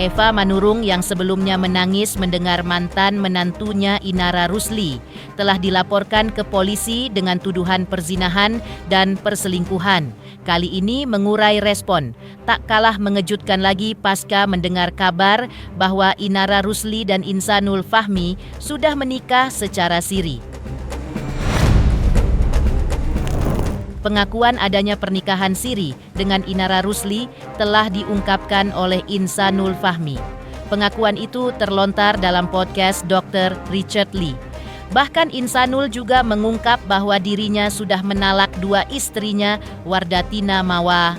Eva Manurung yang sebelumnya menangis mendengar mantan menantunya Inara Rusli telah dilaporkan ke polisi dengan tuduhan perzinahan dan perselingkuhan. Kali ini mengurai respon. Tak kalah mengejutkan lagi pasca mendengar kabar bahwa Inara Rusli dan Insanul Fahmi sudah menikah secara siri. Pengakuan adanya pernikahan siri dengan Inara Rusli telah diungkapkan oleh Insanul Fahmi. Pengakuan itu terlontar dalam podcast Dr. Richard Lee. Bahkan Insanul juga mengungkap bahwa dirinya sudah menalak dua istrinya, Wardatina Mawa.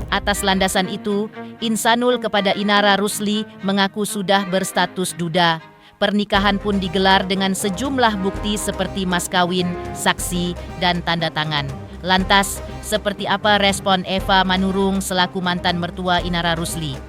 Atas landasan itu, Insanul kepada Inara Rusli mengaku sudah berstatus duda. Pernikahan pun digelar dengan sejumlah bukti seperti mas kawin, saksi, dan tanda tangan. Lantas, seperti apa respon Eva Manurung selaku mantan mertua Inara Rusli?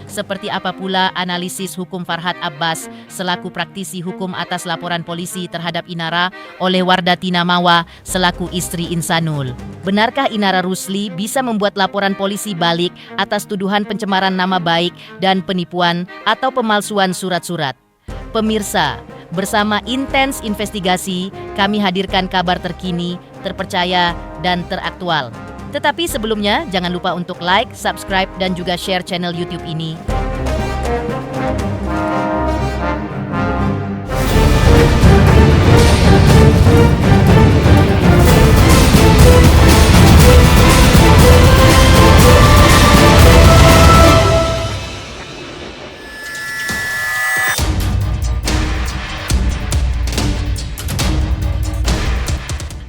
Seperti apa pula analisis hukum Farhad Abbas selaku praktisi hukum atas laporan polisi terhadap Inara oleh Wardatina Mawa selaku istri Insanul? Benarkah Inara Rusli bisa membuat laporan polisi balik atas tuduhan pencemaran nama baik dan penipuan atau pemalsuan surat-surat? Pemirsa, bersama Intens Investigasi, kami hadirkan kabar terkini, terpercaya, dan teraktual. Tetapi sebelumnya, jangan lupa untuk like, subscribe, dan juga share channel YouTube ini.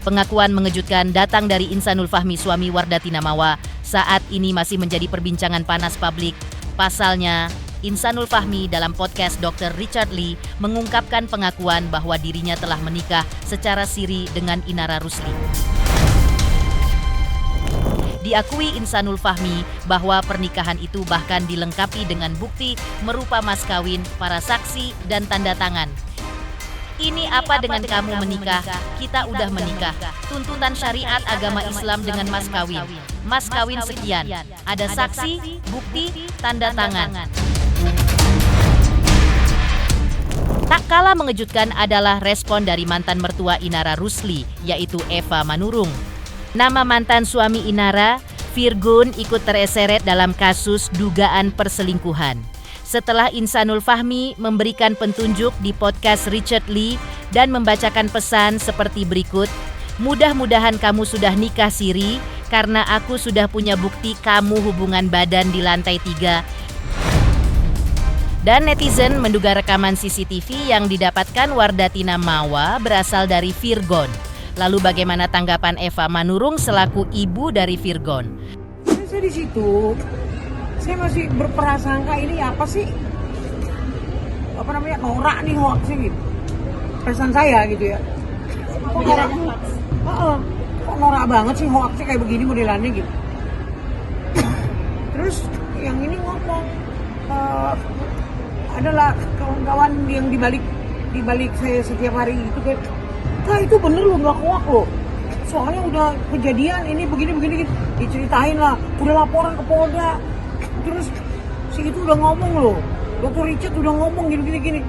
Pengakuan mengejutkan datang dari Insanul Fahmi suami Wardatina Mawa saat ini masih menjadi perbincangan panas publik. Pasalnya, Insanul Fahmi dalam podcast Dr. Richard Lee mengungkapkan pengakuan bahwa dirinya telah menikah secara siri dengan Inara Rusli. Diakui Insanul Fahmi bahwa pernikahan itu bahkan dilengkapi dengan bukti merupa mas kawin, para saksi, dan tanda tangan. Ini apa dengan kamu menikah? Kita udah menikah. Tuntutan syariat agama Islam dengan mas kawin. Mas kawin sekian. Ada saksi, bukti, tanda tangan. Tak kalah mengejutkan adalah respon dari mantan mertua Inara Rusli, yaitu Eva Manurung. Nama mantan suami Inara, Virgun, ikut terseret dalam kasus dugaan perselingkuhan. Setelah Insanul Fahmi memberikan petunjuk di podcast Richard Lee dan membacakan pesan seperti berikut, mudah-mudahan kamu sudah nikah siri karena aku sudah punya bukti kamu hubungan badan di lantai 3. Dan netizen menduga rekaman CCTV yang didapatkan Wardatina Mawa berasal dari Virgon. Lalu bagaimana tanggapan Eva Manurung selaku ibu dari Virgon? Saya di situ. Saya masih berprasangka ini apa sih? Norak nih hoaxnya gitu. Perasaan saya gitu ya. Kok norak? Kok norak banget sih hoaxnya kayak begini modelannya gitu. Terus yang ini ngomong adalah kawan-kawan yang dibalik saya setiap hari itu kayak, "Kak, itu bener loh, nggak hoax loh. Soalnya udah kejadian ini begini gitu." Diceritain lah, udah laporan ke Polda. Terus si itu udah ngomong loh, Dr. Richard udah ngomong gini.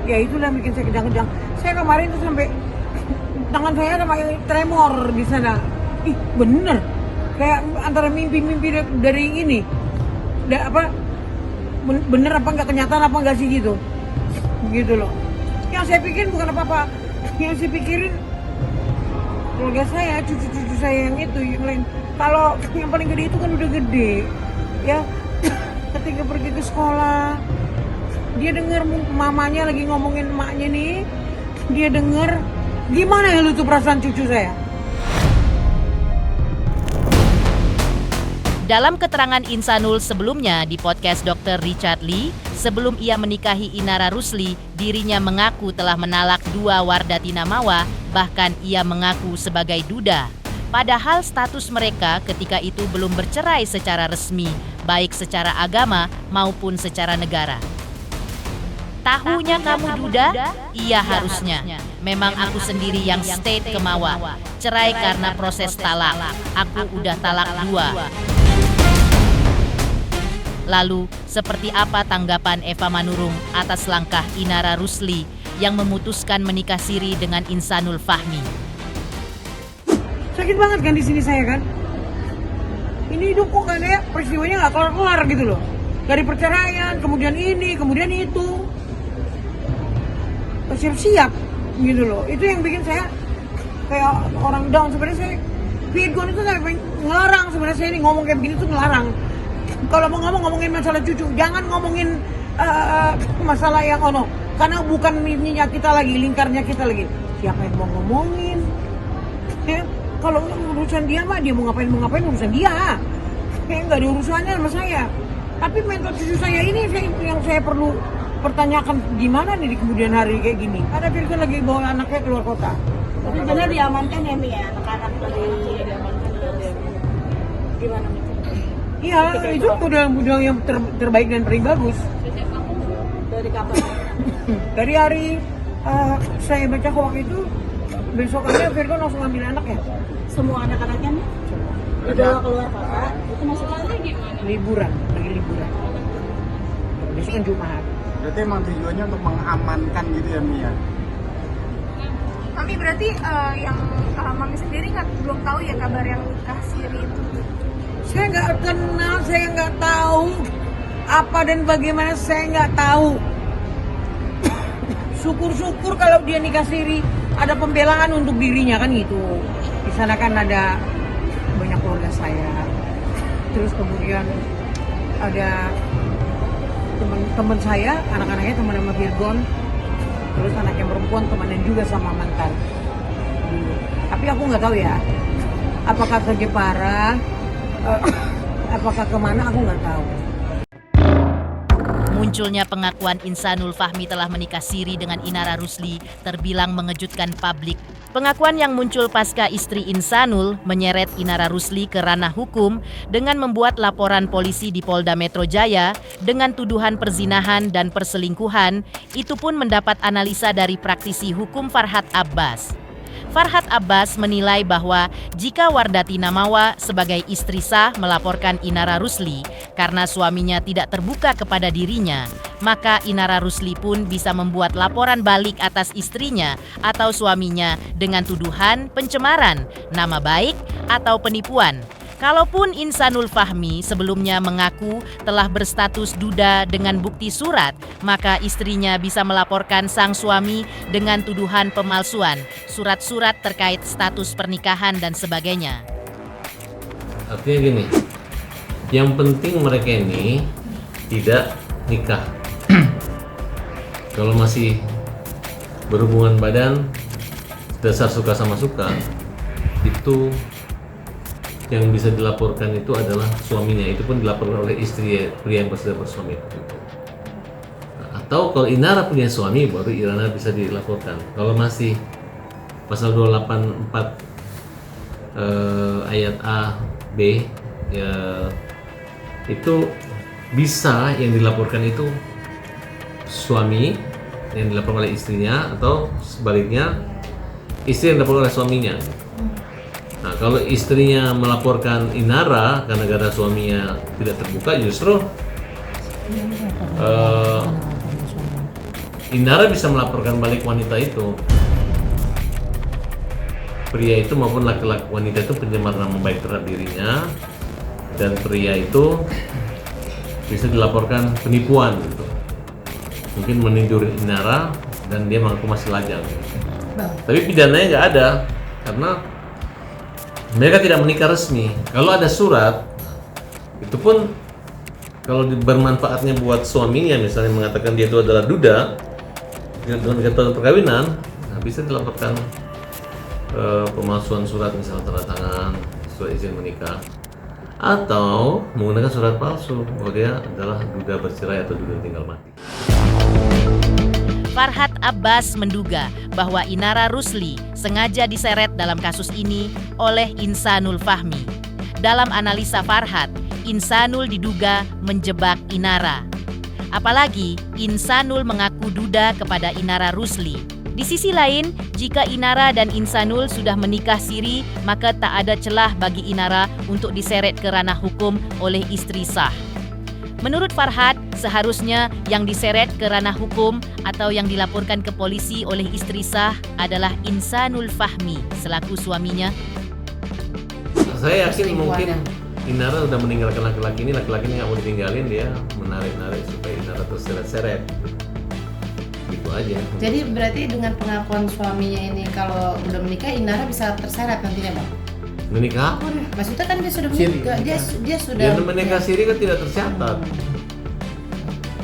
Ya itulah bikin saya kejang-kejang. Saya kemarin tuh sampai tangan saya ada tremor di sana. Ih, bener. Kayak antara mimpi-mimpi dari ini. Bener apa nggak, kenyataan apa nggak sih gitu. Gitu loh. Yang saya pikirin bukan apa-apa. Yang saya pikirin keluarga saya, cucu-cucu saya yang itu, yang lain. Kalau yang paling gede itu kan udah gede. Ya, ketika pergi ke sekolah, dia dengar mamanya lagi ngomongin emaknya nih, dia dengar, gimana ya lu tuh perasaan cucu saya? Dalam keterangan Insanul sebelumnya di podcast Dr. Richard Lee, sebelum ia menikahi Inara Rusli, dirinya mengaku telah menalak dua Wardatina Mawa, bahkan ia mengaku sebagai duda. Padahal status mereka ketika itu belum bercerai secara resmi, baik secara agama maupun secara negara. Tahunya kamu duda? Iya harusnya. Memang aku sendiri yang state ke Mawa. Cerai karena proses talak. Aku udah talak 2. Lalu, seperti apa tanggapan Eva Manurung atas langkah Inara Rusli yang memutuskan menikah siri dengan Insanul Fahmi? Sakit banget kan di sini saya kan. Ini hidup kok kayak peristiwanya nggak kelar-kelar gitu loh. Dari perceraian, kemudian ini, kemudian itu. Siap-siap gitu loh. Itu yang bikin saya kayak orang down. Sebenarnya saya Virgon itu saya ngelarang, sebenarnya saya ini ngomong kayak begini tuh ngelarang. Kalau mau ngomongin masalah cucu, jangan ngomongin masalah yang karena bukan minyak kita lagi, lingkarnya kita lagi. Siapa yang mau ngomongin? Ya, kalau urusan dia mah, dia mau ngapain urusan dia. Nggak ada urusannya sama saya. Tapi mental cucu saya ini yang saya perlu pertanyakan, gimana nih di kemudian hari kayak gini. Ada Virgon lagi bawa anaknya keluar kota. Tapi benar diamankan ya Mi ya, anak-anak dari diamankan gimana Mi? Iya, itu udah yang terbaik dan paling bagus. Dari kapan? Dari hari saya baca hoax itu, besokannya Virgon langsung ambil anaknya. Semua anak-anaknya Mi? Dibawa keluar kota, itu maksudnya gimana? Liburan. Besok kan Jumat. Berarti emang tujuannya untuk mengamankan gitu ya Mia? Mami berarti yang Mami sendiri belum tahu ya kabar yang nikah siri itu? Saya nggak kenal, saya nggak tahu apa dan bagaimana, saya nggak tahu. Syukur-syukur kalau dia nikah siri ada pembelaan untuk dirinya kan gitu. Di sana kan ada banyak keluarga saya. Terus kemudian ada teman-teman saya, anak-anaknya teman sama Virgon. Terus anak yang perempuan temannya juga sama mantan dulu. Tapi aku nggak tahu ya, apakah ke Jepara, apakah kemana, aku nggak tahu. Munculnya pengakuan Insanul Fahmi telah menikah siri dengan Inara Rusli terbilang mengejutkan publik. Pengakuan yang muncul pasca istri Insanul menyeret Inara Rusli ke ranah hukum dengan membuat laporan polisi di Polda Metro Jaya dengan tuduhan perzinahan dan perselingkuhan, itu pun mendapat analisa dari praktisi hukum Farhad Abbas. Farhad Abbas menilai bahwa jika Wardati Namawa sebagai istri sah melaporkan Inara Rusli karena suaminya tidak terbuka kepada dirinya, maka Inara Rusli pun bisa membuat laporan balik atas istrinya atau suaminya dengan tuduhan pencemaran nama baik atau penipuan. Kalaupun Insanul Fahmi sebelumnya mengaku telah berstatus duda dengan bukti surat, maka istrinya bisa melaporkan sang suami dengan tuduhan pemalsuan, surat-surat terkait status pernikahan dan sebagainya. Artinya gini, yang penting mereka ini tidak nikah. Kalau masih berhubungan badan dasar suka sama suka, itu yang bisa dilaporkan itu adalah suaminya, itu pun dilaporkan oleh istri pria yang sudah bersuami itu. Atau kalau Inara punya suami, baru Inara bisa dilaporkan. Kalau masih pasal 284 ayat A, B, ya itu bisa yang dilaporkan itu suami yang dilaporkan oleh istrinya, atau sebaliknya istri yang dilaporkan oleh suaminya. Nah, kalau istrinya melaporkan Inara karena gara suaminya tidak terbuka, justru Inara bisa melaporkan balik wanita itu. Pria itu maupun laki-laki wanita itu pencemar nama baik terhadap dirinya, dan pria itu bisa dilaporkan penipuan gitu. Mungkin menindur Inara dan dia mengaku masih lajang. Tapi pidananya nggak ada karena mereka tidak menikah resmi. Kalau ada surat, itu pun kalau bermanfaatnya buat suaminya, misalnya mengatakan dia itu adalah duda dengan ketentuan perkawinan, nah bisa dilaporkan pemalsuan surat, misalnya tanda tangan, surat izin menikah, atau menggunakan surat palsu bahwa dia adalah duda bercerai atau duda tinggal mati. Farhad Abbas menduga bahwa Inara Rusli sengaja diseret dalam kasus ini oleh Insanul Fahmi. Dalam analisa Farhad, Insanul diduga menjebak Inara. Apalagi Insanul mengaku duda kepada Inara Rusli. Di sisi lain, jika Inara dan Insanul sudah menikah siri, maka tak ada celah bagi Inara untuk diseret ke ranah hukum oleh istri sah. Menurut Farhad, seharusnya yang diseret ke ranah hukum atau yang dilaporkan ke polisi oleh istri sah adalah Insanul Fahmi selaku suaminya. Saya yakin mungkin Inara udah meninggalkan laki-laki ini nggak mau ditinggalin, dia menarik-narik supaya Inara terseret-seret. Gitu aja. Jadi berarti dengan pengakuan suaminya ini kalau udah menikah Inara bisa terseret nantinya, Bang? Menikah? Maksudnya kan dia sudah menikah, dia sudah. Dia menikah siri kan tidak tercatat.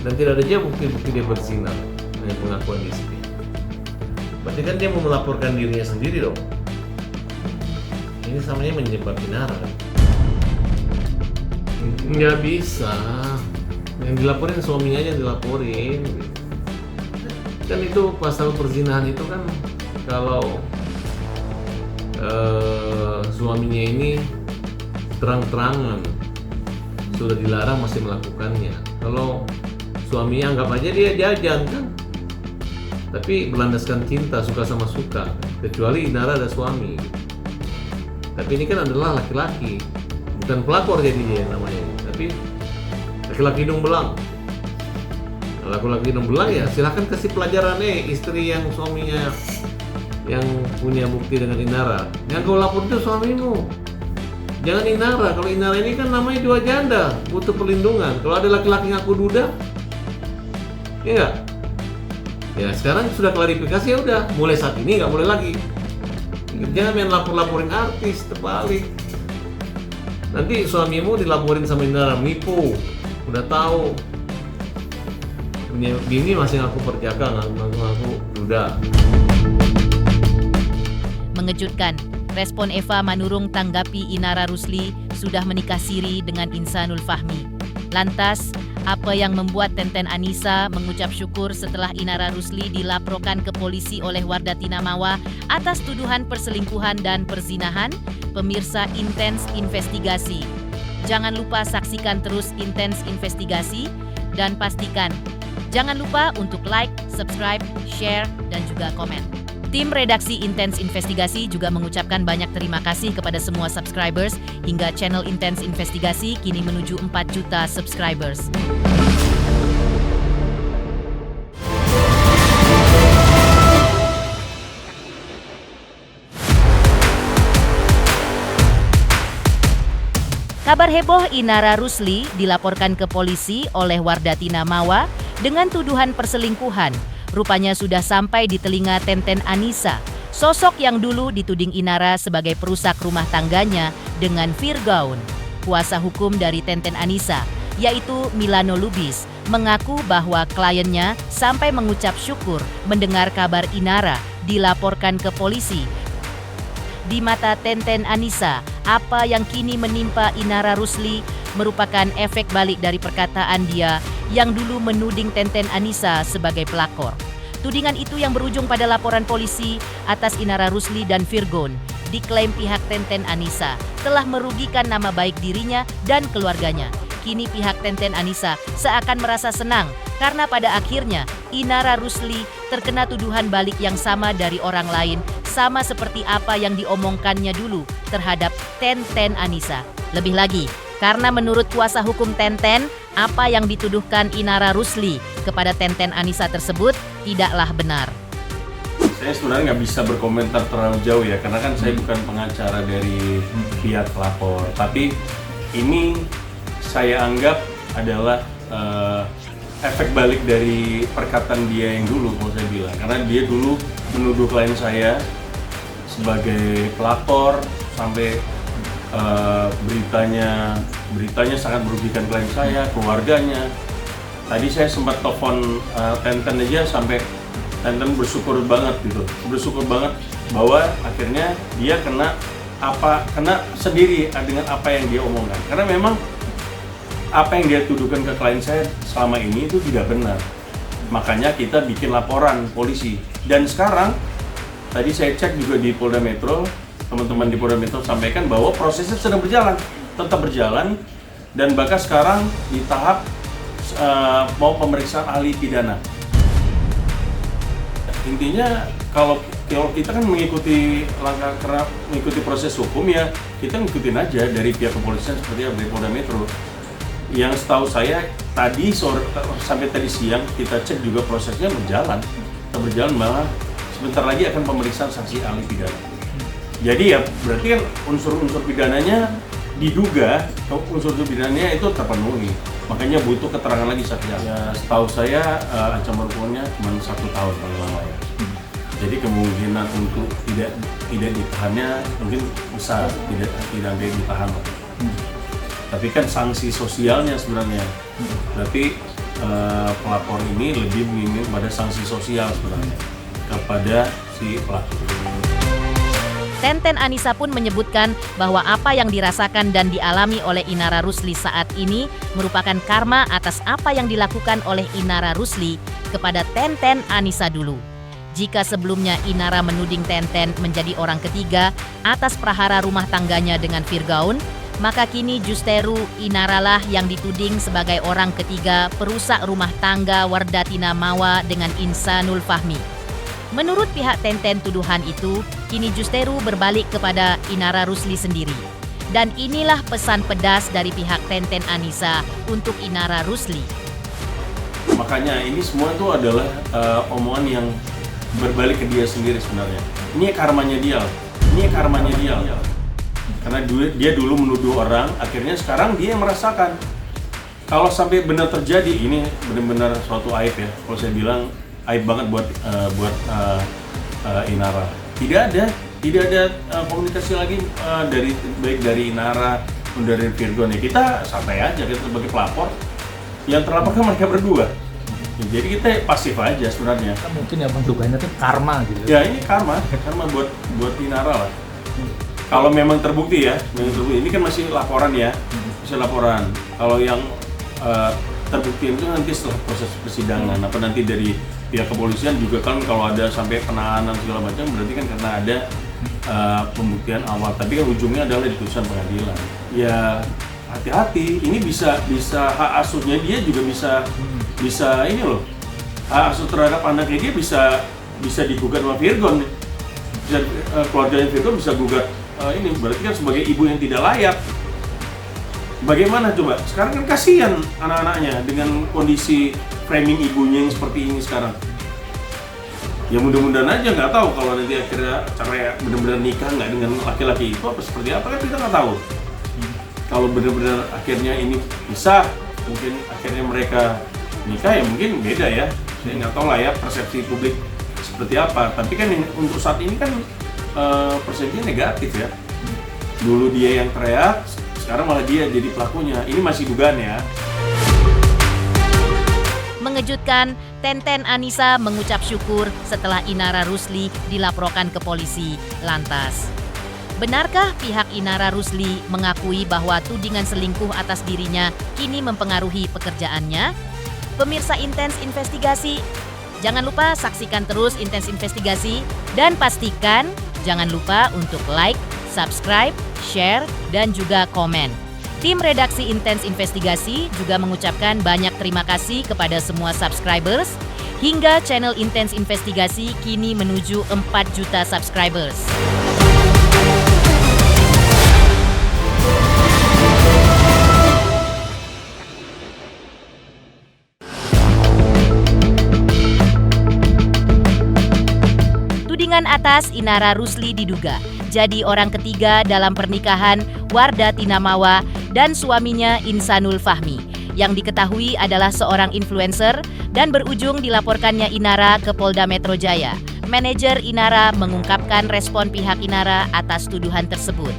Dan tidak ada bukti-bukti dia berzina dengan pengakuan istri. Berarti kan dia mau melaporkan dirinya sendiri dong. Ini samanya menjebak Inara. Nggak bisa. Yang dilaporin suaminya aja dilaporin. Kan itu pasal perzinahan itu kan kalau suaminya ini terang-terangan sudah dilarang masih melakukannya. Kalau suaminya anggap aja dia jajan kan, tapi berlandaskan cinta, suka sama suka, kecuali Inara ada suami. Tapi ini kan adalah laki-laki, bukan pelakor jadi dia namanya, tapi laki-laki hidung belang. Laki-laki hidung belang ya silahkan kasih pelajaran istri yang suaminya yang punya bukti dengan Inara. Yang kau lapor itu suamimu, jangan Inara. Kalau Inara ini kan namanya dua janda, butuh perlindungan. Kalau ada laki-laki ngaku duda, ya enggak? Ya sekarang sudah klarifikasi, ya udah, mulai saat ini nggak boleh lagi. Jangan main lapor-laporin artis, terbalik. Nanti suamimu dilaporin sama Inara, nipu, udah tahu. Bini masih ngaku perjaka, ngaku duda. Mengejutkan, respon Eva Manurung tanggapi Inara Rusli sudah menikah siri dengan Insanul Fahmi. Lantas, apa yang membuat Tenten Anissa mengucap syukur setelah Inara Rusli dilaporkan ke polisi oleh Wardatina Mawa atas tuduhan perselingkuhan dan perzinahan? Pemirsa Intens Investigasi. Jangan lupa saksikan terus Intens Investigasi dan pastikan jangan lupa untuk like, subscribe, share, dan juga komen. Tim redaksi Intens Investigasi juga mengucapkan banyak terima kasih kepada semua subscribers hingga channel Intens Investigasi kini menuju 4 juta subscribers. Kabar heboh Inara Rusli dilaporkan ke polisi oleh Wardatina Mawa dengan tuduhan perselingkuhan. Rupanya sudah sampai di telinga Tenten Anissa, sosok yang dulu dituding Inara sebagai perusak rumah tangganya dengan Virgaun. Kuasa hukum dari Tenten Anissa, yaitu Milano Lubis, mengaku bahwa kliennya sampai mengucap syukur mendengar kabar Inara dilaporkan ke polisi. Di mata Tenten Anissa, apa yang kini menimpa Inara Rusli merupakan efek balik dari perkataan dia yang dulu menuding Tenten Anissa sebagai pelakor. Tudingan itu yang berujung pada laporan polisi atas Inara Rusli dan Virgaun diklaim pihak Tenten Anissa telah merugikan nama baik dirinya dan keluarganya. Kini pihak Tenten Anissa seakan merasa senang karena pada akhirnya Inara Rusli terkena tuduhan balik yang sama dari orang lain, sama seperti apa yang diomongkannya dulu terhadap Tenten Anissa. Lebih lagi, karena menurut kuasa hukum Tenten, apa yang dituduhkan Inara Rusli kepada Tenten Anissa tersebut tidaklah benar. Saya sebenarnya nggak bisa berkomentar terlalu jauh ya, karena kan saya bukan pengacara dari pihak pelapor. Tapi ini saya anggap adalah efek balik dari perkataan dia yang dulu, kalau saya bilang. Karena dia dulu menuduh klien saya sebagai pelapor, sampai beritanya sangat merugikan klien saya, keluarganya. Tadi saya sempat telepon Tenten aja, sampai Tenten bersyukur banget bahwa akhirnya dia kena sendiri dengan apa yang dia omongkan. Karena memang apa yang dia tuduhkan ke klien saya selama ini itu tidak benar. Makanya kita bikin laporan polisi. Dan sekarang tadi saya cek juga di Polda Metro, teman-teman di Polda Metro sampaikan bahwa prosesnya sedang berjalan, tetap berjalan, dan bahkan sekarang di tahap mau pemeriksaan ahli pidana. Intinya kalau kita kan mengikuti proses hukum, ya kita ngikutin aja dari pihak kepolisian seperti dari Polda Metro. Yang setahu saya tadi sore sampai tadi siang kita cek juga prosesnya berjalan, malah sebentar lagi akan pemeriksaan saksi ahli pidana. Jadi ya berarti kan unsur-unsur pidananya diduga unsur pidananya itu terpenuhi, makanya butuh keterangan lagi saksi ahli. Ya, setahu saya ancaman hukumannya cuma 1 tahun paling lama ya. Jadi kemungkinan untuk tidak ditahannya mungkin besar, tidak ditahan. Tapi kan sanksi sosialnya sebenarnya, berarti pelapor ini lebih menginginkan pada sanksi sosial sebenarnya kepada si pelaku. Tenten Anissa pun menyebutkan bahwa apa yang dirasakan dan dialami oleh Inara Rusli saat ini merupakan karma atas apa yang dilakukan oleh Inara Rusli kepada Tenten Anissa dulu. Jika sebelumnya Inara menuding Tenten menjadi orang ketiga atas prahara rumah tangganya dengan Virgaun, maka kini justeru Inara lah yang dituding sebagai orang ketiga perusak rumah tangga Wardatina Mawa dengan Insanul Fahmi. Menurut pihak Tenten, tuduhan itu kini justeru berbalik kepada Inara Rusli sendiri. Dan inilah pesan pedas dari pihak Tenten Anissa untuk Inara Rusli. Makanya ini semua itu adalah omongan yang berbalik ke dia sendiri sebenarnya. Ini karmanya dia. Karena dia dulu menuduh orang, akhirnya sekarang dia yang merasakan. Kalau sampai benar terjadi, ini benar-benar suatu aib ya. Kalau saya bilang aib banget buat Inara. Tidak ada komunikasi lagi baik dari Inara maupun dari Virgaun. Kita santai aja, kita sebagai pelapor. Yang terlapor kan mereka berdua. Jadi kita pasif aja sebenarnya. Mungkin yang dugaannya itu karma gitu. Ya ini karma buat Inara lah. Kalau memang terbukti ya, ini kan masih laporan ya, Kalau yang terbukti itu nanti setelah proses persidangan, apa nanti dari pihak kepolisian juga kan kalau ada sampai penahanan segala macam, berarti kan karena ada pembuktian awal. Tapi kan ujungnya adalah di putusan pengadilan. Ya hati-hati, ini bisa hak asuhnya dia juga bisa ini loh, hak asuh terhadap anaknya dia bisa digugat sama Virgaun. Keluarganya Virgaun bisa gugat ini, berarti kan sebagai ibu yang tidak layak. Bagaimana coba? Sekarang kan kasihan anak-anaknya dengan kondisi framing ibunya yang seperti ini sekarang. Ya mudah-mudahan aja, nggak tahu kalau nanti akhirnya cara benar-benar nikah nggak dengan laki-laki itu apa seperti apa kan kita nggak tahu. Kalau benar-benar akhirnya ini bisa, mungkin akhirnya mereka nikah ya mungkin beda ya. Saya nggak tahu lah ya persepsi publik seperti apa. Tapi kan untuk saat ini kan persepsinya negatif ya. Dulu dia yang teriak, sekarang malah dia jadi pelakunya. Ini masih dugaan ya. Mengejutkan, Tenten Anissa mengucap syukur setelah Inara Rusli dilaporkan ke polisi lantas. Benarkah pihak Inara Rusli mengakui bahwa tudingan selingkuh atas dirinya kini mempengaruhi pekerjaannya? Pemirsa Intens Investigasi, jangan lupa saksikan terus Intens Investigasi dan pastikan jangan lupa untuk like, subscribe, share, dan juga komen. Tim redaksi Intens Investigasi juga mengucapkan banyak terima kasih kepada semua subscribers hingga channel Intens Investigasi kini menuju 4 juta subscribers. Tudingan atas Inara Rusli diduga jadi orang ketiga dalam pernikahan Wardatina Mawa dan suaminya Insanul Fahmi yang diketahui adalah seorang influencer dan berujung dilaporkannya Inara ke Polda Metro Jaya. Manajer Inara mengungkapkan respon pihak Inara atas tuduhan tersebut.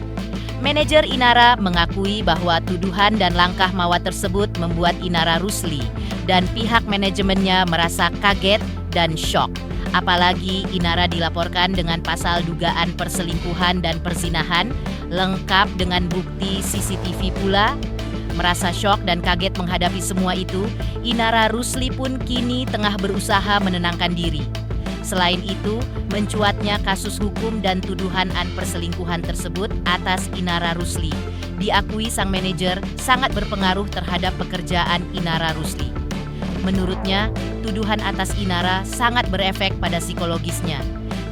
Manajer Inara mengakui bahwa tuduhan dan langkah Mawa tersebut membuat Inara Rusli dan pihak manajemennya merasa kaget dan syok. Apalagi Inara dilaporkan dengan pasal dugaan perselingkuhan dan perzinahan, lengkap dengan bukti CCTV pula. Merasa syok dan kaget menghadapi semua itu, Inara Rusli pun kini tengah berusaha menenangkan diri. Selain itu, mencuatnya kasus hukum dan tuduhan perselingkuhan tersebut atas Inara Rusli. Diakui sang manajer sangat berpengaruh terhadap pekerjaan Inara Rusli. Menurutnya, tuduhan atas Inara sangat berefek pada psikologisnya,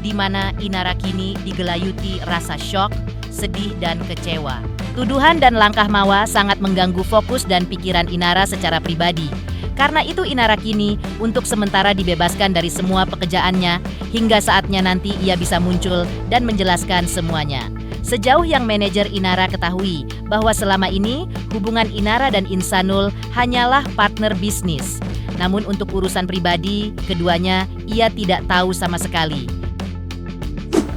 di mana Inara kini digelayuti rasa syok, sedih dan kecewa. Tuduhan dan langkah Mawa sangat mengganggu fokus dan pikiran Inara secara pribadi. Karena itu Inara kini untuk sementara dibebaskan dari semua pekerjaannya hingga saatnya nanti ia bisa muncul dan menjelaskan semuanya. Sejauh yang manajer Inara ketahui bahwa selama ini hubungan Inara dan Insanul hanyalah partner bisnis. Namun untuk urusan pribadi, keduanya ia tidak tahu sama sekali.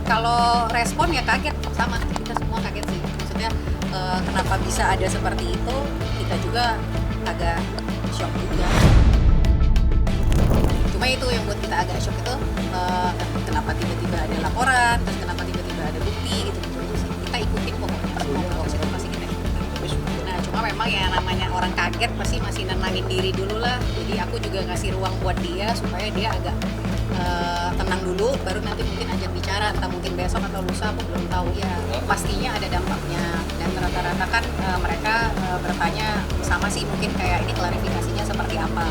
Kalau respon ya kaget, sama kita semua kaget sih. Maksudnya kenapa bisa ada seperti itu, kita juga agak shock juga. Cuma itu yang buat kita agak shock itu kenapa tiba-tiba ada laporan, terus kenapa tiba-tiba ada bukti gitu aja sih. Kita ikutin pokoknya semua proses pasti kita ikutin. Nah cuma memang ya namanya orang kaget pasti masih nenangin diri dulu lah. Jadi aku juga ngasih ruang buat dia supaya dia agak tenang dulu, baru nanti mungkin ajak bicara, entah mungkin besok atau lusa, aku belum tahu ya. Pastinya ada dampaknya dan rata-rata kan mereka bertanya sama sih mungkin kayak ini klarifikasinya seperti apa.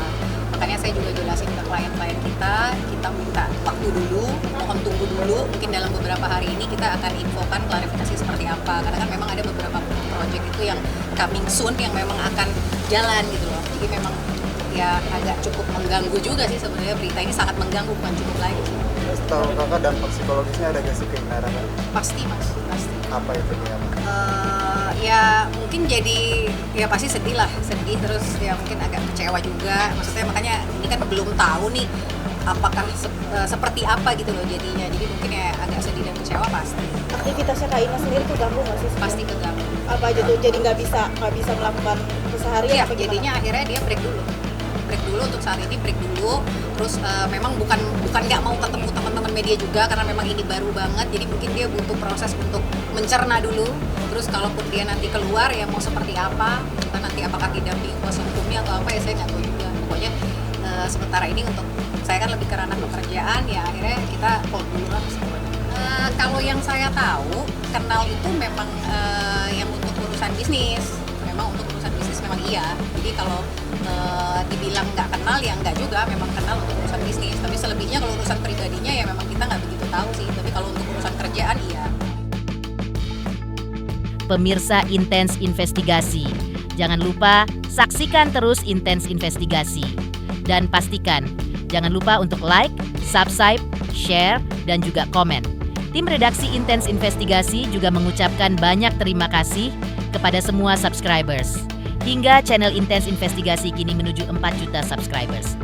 Makanya saya juga jelasin ke klien-klien kita minta waktu dulu, mohon tunggu dulu, mungkin dalam beberapa hari ini kita akan infokan klarifikasi seperti apa. Karena kan memang ada beberapa project itu yang coming soon yang memang akan jalan gitu loh. Jadi memang ya agak cukup mengganggu juga sih sebenarnya, berita ini sangat mengganggu, bukan cukup lagi sih. Terus tahu kakak dampak psikologisnya ada gak sih ke Inara kan? Pasti mas, pasti. Apa itu dia? Ya mungkin jadi ya pasti sedih lah, sedih terus ya mungkin agak kecewa juga. Maksudnya makanya ini kan belum tahu nih apakah seperti apa gitu loh jadinya. Jadi mungkin ya agak sedih dan kecewa pasti. Aktivitasnya Kak Ina sendiri tuh ganggu nggak sih? Pasti keganggu. Apa aja tuh? Jadi nggak bisa melakukan keseharian? Iya, apa gimana? jadinya akhirnya dia break dulu untuk saat ini, break dulu. Terus memang bukan nggak mau ketemu teman-teman media juga karena memang ini baru banget, jadi mungkin dia butuh proses untuk mencerna dulu. Terus kalaupun dia nanti keluar ya mau seperti apa, entah nanti apakah didampingi kuasa hukumnya atau apa ya saya nggak tahu juga. Pokoknya sementara ini untuk saya kan lebih ke ranah pekerjaan ya, akhirnya kita hold dulu lah semuanya. Kalau yang saya tahu kenal itu memang yang untuk urusan bisnis, memang untuk urusan bisnis memang iya. Jadi kalau dibilang nggak kenal ya nggak juga, memang kenal untuk urusan bisnis. Tapi selebihnya kalau urusan pribadinya ya memang kita nggak begitu tahu sih. Tapi kalau untuk urusan kerjaan iya. Pemirsa Intens Investigasi, jangan lupa saksikan terus Intens Investigasi. Dan pastikan, jangan lupa untuk like, subscribe, share, dan juga komen. Tim redaksi Intens Investigasi juga mengucapkan banyak terima kasih kepada semua subscribers. Hingga channel Intens Investigasi kini menuju 4 juta subscribers.